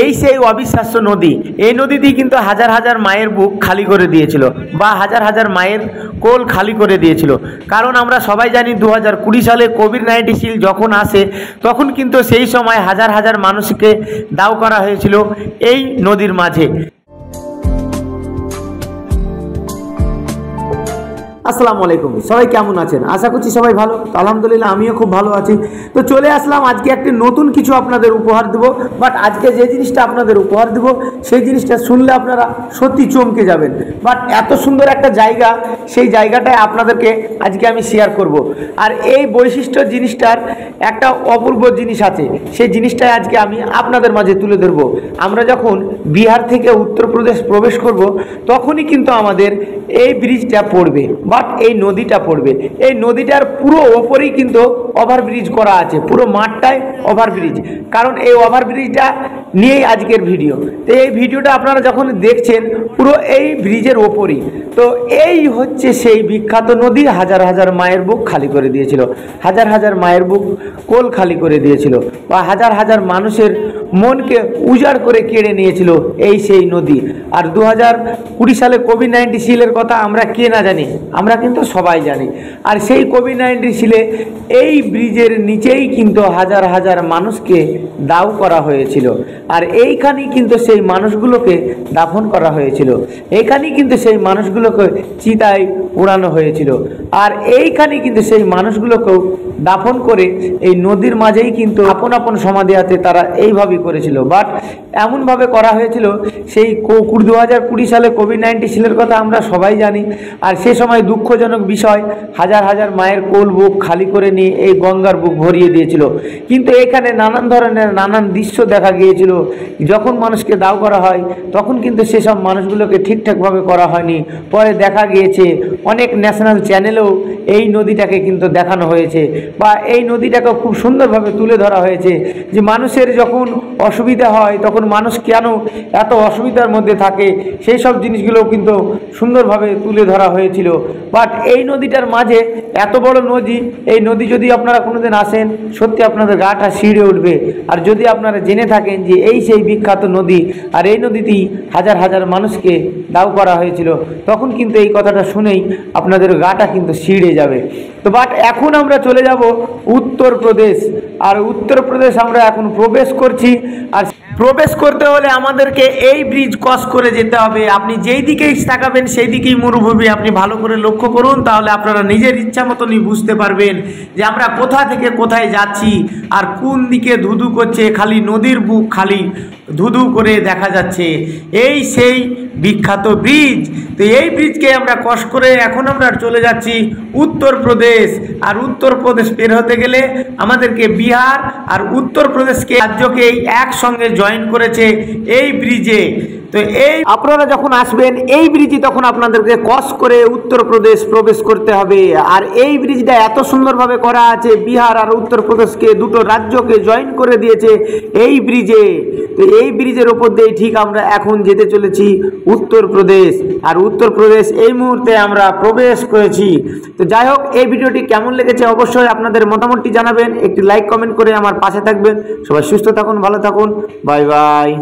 এই সেই অবিশ্বাস্য নদী, এই নদীতেই কিন্তু হাজার হাজার মায়ের বুক খালি করে দিয়েছিল বা হাজার হাজার মায়ের কোল খালি করে দিয়েছিল। কারণ আমরা সবাই জানি 2020 সালে কোভিড-19 যখন আসে তখন কিন্তু সেই সময় হাজার হাজার মানুষকে দাও করা হয়েছিল এই নদীর মাঝে। আসসালামু আলাইকুম, সবাই কেমন আছেন? আশা করছি সবাই ভালো। আলহামদুলিল্লাহ আমিও খুব ভালো আছি। তো চলে আসলাম আজকে একটি নতুন কিছু আপনাদের উপহার দেব। বাট আজকে যে জিনিসটা আপনাদের উপহার দেব সেই জিনিসটা শুনলে আপনারা সত্যি চমকে যাবেন। বাট এত সুন্দর একটা জায়গা, সেই জায়গাটায় আপনাদেরকে আজকে আমি শেয়ার করব। আর এই বৈশিষ্ট্য জিনিসটার একটা অপূর্ব জিনিস আছে, সেই জিনিসটাই আজকে আমি আপনাদের মাঝে তুলে ধরব। আমরা যখন বিহার থেকে উত্তরপ্রদেশ প্রবেশ করব তখনই কিন্তু আমাদের এই ব্রিজটা পড়বে, বাট এই নদীটা পড়বে। এই নদীটার পুরো ওপরেই কিন্তু ওভারব্রিজ করা আছে, পুরো মাঠটায় ওভারব্রিজ। কারণ এই ওভারব্রিজটা নিয়েই আজকের ভিডিও। তো এই ভিডিওটা আপনারা যখন দেখছেন পুরো এই ব্রিজের ওপরেই, তো এই হচ্ছে সেই বিখ্যাত নদী। হাজার হাজার মায়ের বুক খালি করে দিয়েছিল, হাজার হাজার মায়ের বুক কোল খালি করে দিয়েছিল, বা হাজার হাজার মানুষের মনকে উজাড় করে কেড়ে নিয়েছিল এই সেই নদী। আর 2020 সালে কোভিড-19 কথা আমরা কে না জানি, আমরা কিন্তু সবাই জানি। আর সেই কোভিড-19 এই ব্রিজের নিচেই কিন্তু হাজার হাজার মানুষকে দাও করা হয়েছিল। আর এইখানেই কিন্তু সেই মানুষগুলোকে দাফন করা হয়েছিল, এইখানেই কিন্তু সেই মানুষগুলোকে চিতায় উড়ানো হয়েছিল। আর এইখানেই কিন্তু সেই মানুষগুলোকেও দাফন করে এই নদীর মাঝেই কিন্তু আপন আপন সমাধি হাতে তারা এইভাবেই করেছিল। বাট এমনভাবে করা হয়েছিল সেই 2020 সালে কোভিড-19 কথা আমরা সবাই জানি। আর সে সময় দুঃখজনক বিষয়, হাজার হাজার মায়ের কোল বুক খালি করে নিয়ে এই গঙ্গার বুক ভরিয়ে দিয়েছিল। কিন্তু এখানে নানান ধরনের নানান দৃশ্য দেখা গিয়েছিল। যখন মানুষকে দাও করা হয় তখন কিন্তু সেসব মানুষগুলোকে ঠিকঠাকভাবে করা হয়নি। পরে দেখা গিয়েছে অনেক ন্যাশনাল চ্যানেলেও এই নদীটাকে কিন্তু দেখানো হয়েছে, বা এই নদীটাকে খুব সুন্দরভাবে তুলে ধরা হয়েছে যে মানুষের যখন অসুবিধা হয় তখন মানুষ কেন এত অসুবিধার মধ্যে থাকে, সেই সব জিনিসগুলো কিন্তু সুন্দরভাবে তুলে ধরা হয়েছিল। বাট এই নদীটার মাঝে এত বড় নদী, এই নদী যদি আপনারা কোনোদিন আসেন সত্যি আপনাদের গাটা শিউরে উঠবে। আর যদি আপনারা জেনে থাকেন যে এই সেই বিখ্যাত নদী, আর এই নদীতেই হাজার হাজার মানুষকে দাও করা হয়েছিল, তখন কিন্তু এই কথাটা শুনেই আপনাদের গাটা কিন্তু শিউরে যাবে। তো বাট এখন আমরা চলে যাব উত্তরপ্রদেশ। আর উত্তরপ্রদেশ আমরা এখন প্রবেশ করছি। আর প্রবেশ করতে হলে আমাদেরকে এই ব্রিজ ক্রস করে যেতে হবে। আপনি যেই দিকেই তাকাবেন সেই দিকেই মরুভূমি। আপনি ভালো করে লক্ষ্য করুন, তাহলে আপনারা নিজের ইচ্ছা মতনই বুঝতে পারবেন যে আমরা কোথা থেকে কোথায় যাচ্ছি আর কোন দিকে ধুধু করছে। খালি নদীর বুক খালি ধুধু করে দেখা যাচ্ছে, এই সেই বিখ্যাত ব্রিজ। তো এই ব্রিজকে আমরা ক্রস করে এখন আমরা চলে যাচ্ছি উত্তরপ্রদেশ। আর উত্তরপ্রদেশ পের হতে গেলে আমাদেরকে বিহার আর উত্তরপ্রদেশকে রাজ্যকে একসঙ্গে জয়েন করেছে এই ব্রিজে। তো এই আপনারা যখন আসবেন এই ব্রিজে তখন আপনাদেরকে ক্রস করে উত্তরপ্রদেশ প্রবেশ করতে হবে। আর এই ব্রিজটা এত সুন্দরভাবে করা আছে, বিহার আর উত্তরপ্রদেশকে দুটো রাজ্যকে জয়েন করে দিয়েছে এই ব্রিজে। তো এই ব্রিজের ওপর দিয়ে ঠিক আমরা এখন যেতে চলেছি উত্তরপ্রদেশ। আর উত্তরপ্রদেশ এই মুহূর্তে আমরা প্রবেশ করেছি। তো যাই হোক, এই ভিডিওটি কেমন লেগেছে অবশ্যই আপনাদের মতামতটি জানাবেন। একটি লাইক কমেন্ট করে আমার পাশে থাকবেন। সবাই সুস্থ থাকুন, ভালো থাকুন, বাই বাই।